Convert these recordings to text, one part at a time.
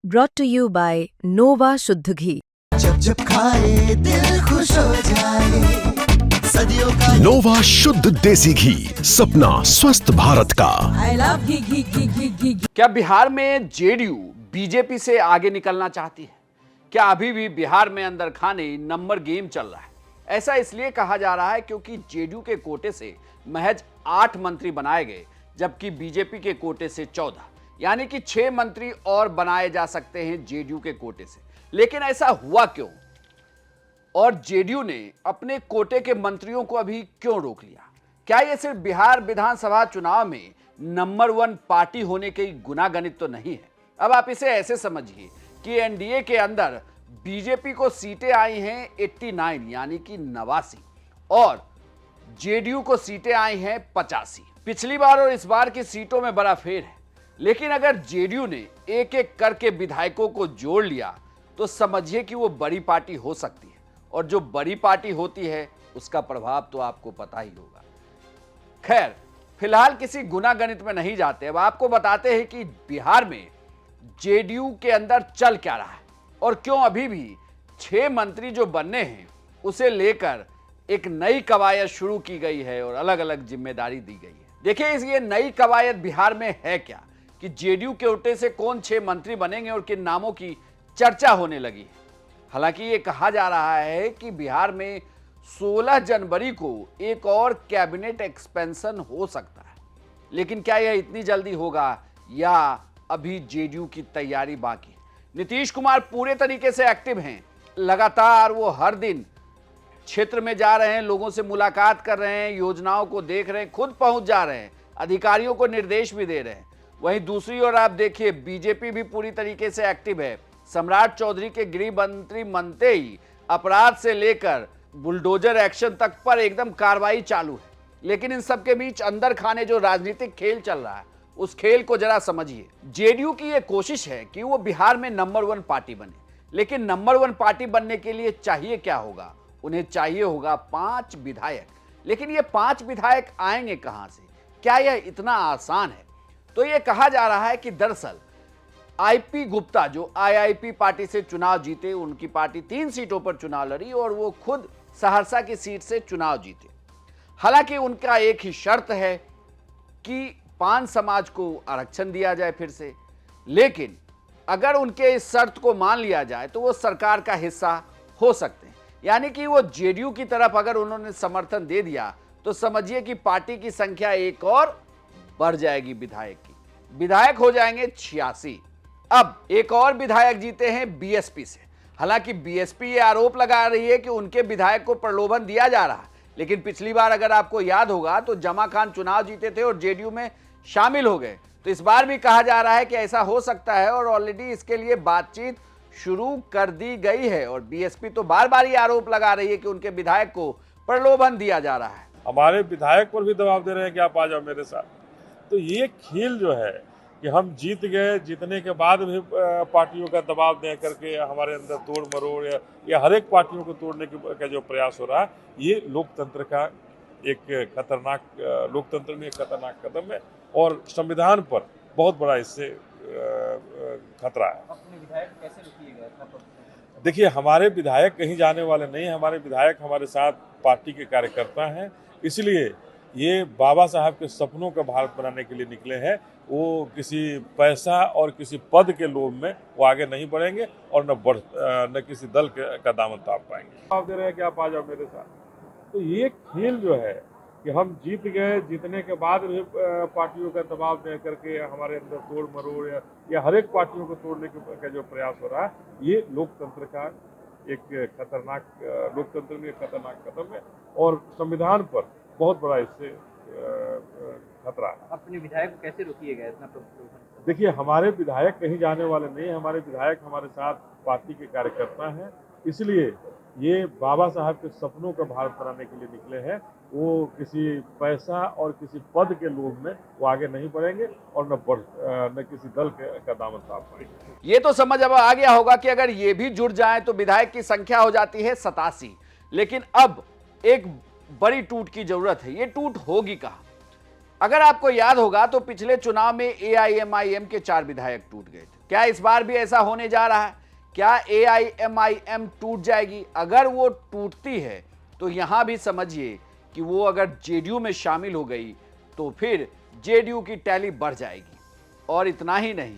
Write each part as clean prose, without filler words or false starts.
brought to you by Nova शुद्ध घी। जब जब खाए दिल खुश हो जाए, सदियों का नोवा शुद्ध देसी घी, सपना स्वस्थ भारत का। I love घी घी घी घी घी घी। क्या बिहार में जेडीयू बीजेपी से आगे निकलना चाहती है? क्या अभी भी बिहार में अंदर खाने नंबर गेम चल रहा है? ऐसा इसलिए कहा जा रहा है क्योंकि जेडीयू के कोटे से महज 8 मंत्री बनाए गए, जबकि बीजेपी के कोटे से 14, यानी कि 6 मंत्री और बनाए जा सकते हैं जेडीयू के कोटे से। लेकिन ऐसा हुआ क्यों? और जेडीयू ने अपने कोटे के मंत्रियों को अभी क्यों रोक लिया? क्या यह सिर्फ बिहार विधानसभा चुनाव में नंबर 1 पार्टी होने के गुनागणित तो नहीं है? अब आप इसे ऐसे समझिए कि एनडीए के अंदर बीजेपी को सीटें आई हैं 89 यानी कि 89 और जेडीयू को सीटें आई हैं 85। पिछली बार और इस बार की सीटों में बड़ा फेर है। लेकिन अगर जेडीयू ने एक एक करके विधायकों को जोड़ लिया तो समझिए कि वो बड़ी पार्टी हो सकती है, और जो बड़ी पार्टी होती है उसका प्रभाव तो आपको पता ही होगा। खैर, फिलहाल किसी गुनागणित में नहीं जाते। अब आपको बताते हैं कि बिहार में जेडीयू के अंदर चल क्या रहा है और क्यों अभी भी 6 मंत्री जो बनने हैं उसे लेकर एक नई कवायद शुरू की गई है और अलग अलग जिम्मेदारी दी गई है। देखिए, ये नई कवायद बिहार में है क्या कि जेडीयू के कोटे से कौन 6 मंत्री बनेंगे और किन नामों की चर्चा होने लगी है। हालांकि ये कहा जा रहा है कि बिहार में 16 जनवरी को एक और कैबिनेट एक्सपेंशन हो सकता है। लेकिन क्या यह इतनी जल्दी होगा या अभी जेडीयू की तैयारी बाकी है? नीतीश कुमार पूरे तरीके से एक्टिव हैं। लगातार वो हर दिन क्षेत्र में जा रहे हैं, लोगों से मुलाकात कर रहे हैं, योजनाओं को देख रहे हैं, खुद पहुंच जा रहे हैं, अधिकारियों को निर्देश भी दे रहे हैं। वहीं दूसरी ओर आप देखिए, बीजेपी भी पूरी तरीके से एक्टिव है। सम्राट चौधरी के गृह मंत्री बनते ही अपराध से लेकर बुलडोजर एक्शन तक पर एकदम कार्रवाई चालू है। लेकिन इन सबके बीच अंदर खाने जो राजनीतिक खेल चल रहा है, उस खेल को जरा समझिए। जेडीयू की यह कोशिश है कि वो बिहार में नंबर 1 पार्टी बने, लेकिन नंबर 1 पार्टी बनने के लिए चाहिए क्या होगा? उन्हें चाहिए होगा 5 विधायक। लेकिन ये 5 विधायक आएंगे कहां से? क्या यह इतना आसान है? तो यह कहा जा रहा है कि दरअसल आईपी गुप्ता जो आईआईपी पार्टी से चुनाव जीते, उनकी पार्टी 3 सीटों पर चुनाव लड़ी और वो खुद सहरसा की सीट से चुनाव जीते। हालांकि उनका एक ही शर्त है कि पान समाज को आरक्षण दिया जाए फिर से। लेकिन अगर उनके इस शर्त को मान लिया जाए तो वो सरकार का हिस्सा हो सकते हैं। यानी कि वो जेडीयू की तरफ अगर उन्होंने समर्थन दे दिया तो समझिए कि पार्टी की संख्या एक और बढ़ जाएगी। विधायक हो जाएंगे 86। अब एक और विधायक जीते हैं बीएसपी से। हालांकि बीएसपी ये आरोप लगा रही है कि उनके विधायक को प्रलोभन दिया जा रहा है। लेकिन पिछली बार अगर आपको याद होगा तो जमा खान चुनाव जीते थे और जेडीयू में शामिल हो गए। तो इस बार भी कहा जा रहा है कि ऐसा हो सकता है और ऑलरेडी इसके लिए बातचीत शुरू कर दी गई है। और बीएसपी तो बार बार ये आरोप लगा रही है कि उनके विधायक को प्रलोभन दिया जा रहा है। हमारे विधायक पर भी दबाव दे रहे हैं कि आप आ जाओ मेरे साथ। तो ये खेल जो है कि हम जीत गए, जीतने के बाद भी पार्टियों का दबाव दे करके हमारे अंदर तोड़ मरोड़ या हर एक पार्टियों को तोड़ने का जो प्रयास हो रहा है, ये लोकतंत्र का एक खतरनाक, लोकतंत्र में एक खतरनाक कदम है और संविधान पर बहुत बड़ा इससे खतरा है। अपने विधायक कैसे रुकिएगा? देखिए, हमारे विधायक कहीं जाने वाले नहीं हैं। हमारे विधायक हमारे साथ पार्टी के कार्यकर्ता हैं। इसलिए ये बाबा साहब के सपनों का भारत बनाने के लिए निकले हैं। वो किसी पैसा और किसी पद के लोभ में वो आगे नहीं बढ़ेंगे और न किसी दल का दामन ताप पाएंगे। आप दे रहे हैं कि आप आ जाओ मेरे साथ। तो ये खेल जो है कि हम जीत गए, जीतने के बाद भी पार्टियों का दबाव दे करके हमारे अंदर तोड़ मरोड़ या हर एक पार्टियों को तोड़ने का जो प्रयास हो रहा है, ये लोकतंत्र का एक खतरनाक, लोकतंत्र में एक खतरनाक कदम है और संविधान पर बहुत बड़ा इससे खतरा है। अपने विधायक को कैसे रोकिएगा इतना प्रलोभन? देखिए, हमारे विधायक कहीं जाने वाले नहीं हैं। हमारे विधायक हमारे साथ पार्टी के कार्यकर्ता हैं। इसलिए ये बाबा साहब के सपनों का भारत बनाने के लिए निकले हैं। वो किसी पैसा और किसी पद के लोभ में वो आगे नहीं बढ़ेंगे और न किसी दल का दामन ताप पाएंगे। ये तो समझ अब आ गया होगा कि अगर ये भी जुड़ जाएं तो विधायक की संख्या हो जाती है 87। लेकिन अब एक बड़ी टूट की जरूरत है। ये टूट होगी कहां? अगर आपको याद होगा तो पिछले चुनाव में एआईएमआईएम के 4 विधायक टूट गए थे। क्या इस बार भी ऐसा होने जा रहा है? क्या AIMIM टूट जाएगी? अगर वो टूटती है तो यहां भी समझिए कि वो अगर JDU में शामिल हो गई तो फिर JDU की टैली बढ़ जाएगी। और इतना ही नहीं,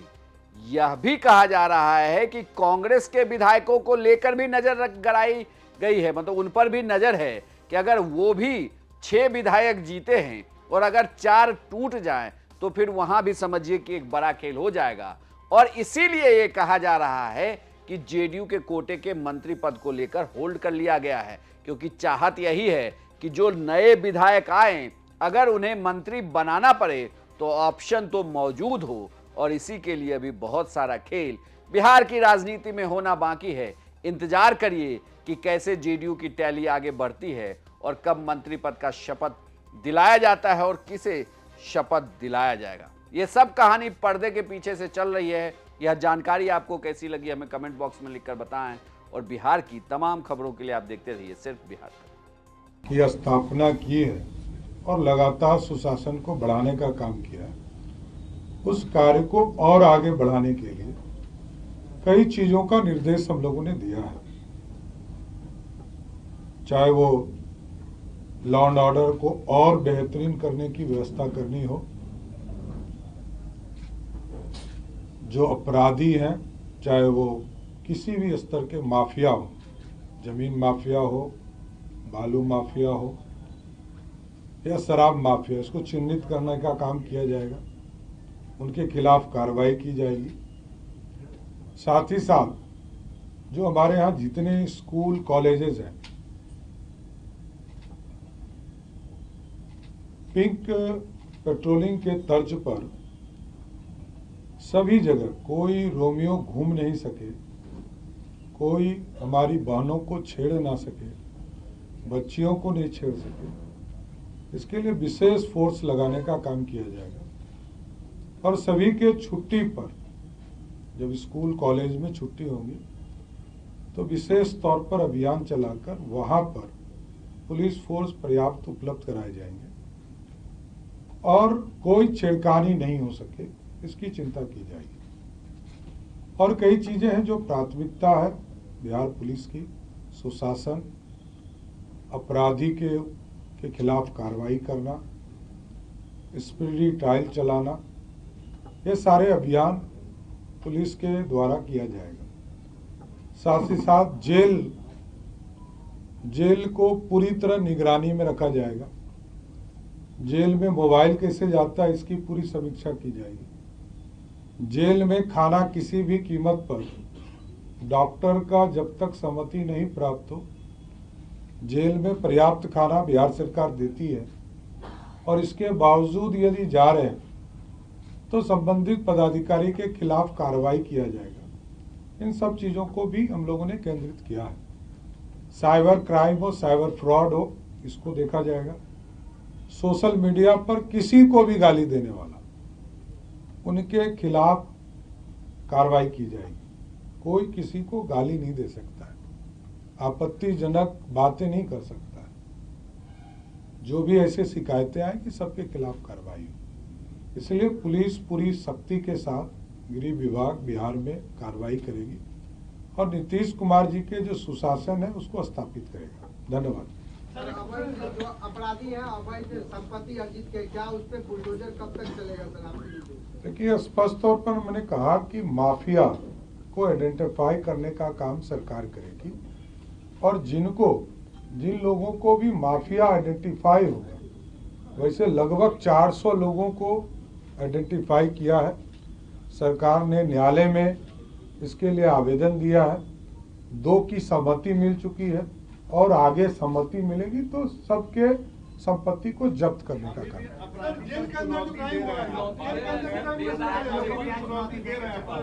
यह भी कहा जा रहा है कि कांग्रेस के विधायकों को लेकर भी नजर गड़ाई गई है, मतलब उन पर भी नजर है कि अगर वो भी 6 विधायक जीते हैं और अगर 4 टूट जाएं तो फिर वहां भी समझिए कि एक बड़ा खेल हो जाएगा। और इसीलिए ये कहा जा रहा है कि JDU के कोटे के मंत्री पद को लेकर होल्ड कर लिया गया है, क्योंकि चाहत यही है कि जो नए विधायक आए अगर उन्हें मंत्री बनाना पड़े तो ऑप्शन तो मौजूद हो। और इसी के लिए अभी बहुत सारा खेल बिहार की राजनीति में होना बाकी है। इंतजार करिए कि कैसे JDU की टैली आगे बढ़ती है और कब मंत्री पद का शपथ दिलाया जाता है और किसे शपथ दिलाया जाएगा। ये सब कहानी पर्दे के पीछे से चल रही है। यह जानकारी आपको कैसी लगी हमें कमेंट बॉक्स में लिखकर बताएं और बिहार की तमाम खबरों के लिए आप देखते रहिए सिर्फ बिहार तक। की स्थापना की है और लगातार सुशासन को बढ़ाने का काम किया है। उस कार्य को और आगे बढ़ाने के लिए कई चीजों का निर्देश हम लोगों ने दिया है, चाहे वो लॉ एंड ऑर्डर को और बेहतरीन करने की व्यवस्था करनी हो, जो अपराधी हैं चाहे वो किसी भी स्तर के माफिया हो, जमीन माफिया हो, बालू माफिया हो या शराब माफिया, इसको चिन्हित करने का काम किया जाएगा, उनके खिलाफ कार्रवाई की जाएगी। साथ ही साथ जो हमारे यहाँ जितने स्कूल कॉलेजेस हैं, पिंक पेट्रोलिंग के तर्ज पर सभी जगह कोई रोमियो घूम नहीं सके, कोई हमारी बहनों को छेड़ ना सके, बच्चियों को नहीं छेड़ सके, इसके लिए विशेष फोर्स लगाने का काम किया जाएगा। और सभी के छुट्टी पर, जब स्कूल कॉलेज में छुट्टी होगी तो विशेष तौर पर अभियान चलाकर वहां पर पुलिस फोर्स पर्याप्त उपलब्ध कराए जाएंगे और कोई छेड़खानी नहीं हो सके, इसकी चिंता की जाएगी। और कई चीजें हैं जो प्राथमिकता है बिहार पुलिस की, सुशासन, अपराधी के खिलाफ कार्रवाई करना, स्पीडी ट्रायल चलाना, ये सारे अभियान पुलिस के द्वारा किया जाएगा। साथ ही साथ जेल को पूरी तरह निगरानी में रखा जाएगा। जेल में मोबाइल कैसे जाता है इसकी पूरी समीक्षा की जाएगी। जेल में खाना किसी भी कीमत पर डॉक्टर का जब तक सहमति नहीं प्राप्त हो, जेल में पर्याप्त खाना बिहार सरकार देती है और इसके बावजूद यदि जा रहे हैं तो संबंधित पदाधिकारी के खिलाफ कार्रवाई किया जाएगा। इन सब चीजों को भी हम लोगों ने केंद्रित किया है। साइबर क्राइम हो, साइबर फ्रॉड हो, इसको देखा जाएगा। सोशल मीडिया पर किसी को भी गाली देने वाला, उनके खिलाफ कार्रवाई की जाएगी। कोई किसी को गाली नहीं दे सकता है, आपत्तिजनक बातें नहीं कर सकता है। जो भी ऐसे शिकायतें आएंगी सबके खिलाफ कार्रवाई हो। इसलिए पुलिस पूरी सख्ती के साथ गृह विभाग बिहार में कार्रवाई करेगी और नीतीश कुमार जी के जो सुशासन है उसको स्थापित करेगा। धन्यवाद। जो अपराधी हैं अवैध संपत्ति अर्जित के, क्या उस पर बुलडोजर कब तक चलेगा सर आपकी? देखिए, स्पष्ट तौर पर मैंने कहा कि माफिया को आइडेंटिफाई करने का काम सरकार करेगी और जिन लोगों को भी माफिया आइडेंटिफाई होगा, वैसे लगभग 400 लोगों को आइडेंटिफाई किया है। सरकार ने न्यायालय में इसके लिए आवेदन दिया है, 2 की सहमति मिल चुकी है और आगे सहमति मिलेगी तो सबके संपत्ति को जब्त करने का काम।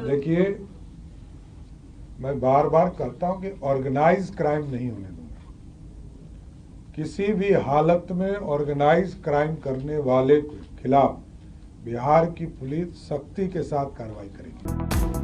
देखिए, मैं बार बार कहता हूं कि ऑर्गेनाइज क्राइम नहीं होने दूंगा। किसी भी हालत में ऑर्गेनाइज क्राइम करने वाले के खिलाफ बिहार की पुलिस सख्ती के साथ कार्रवाई करेगी।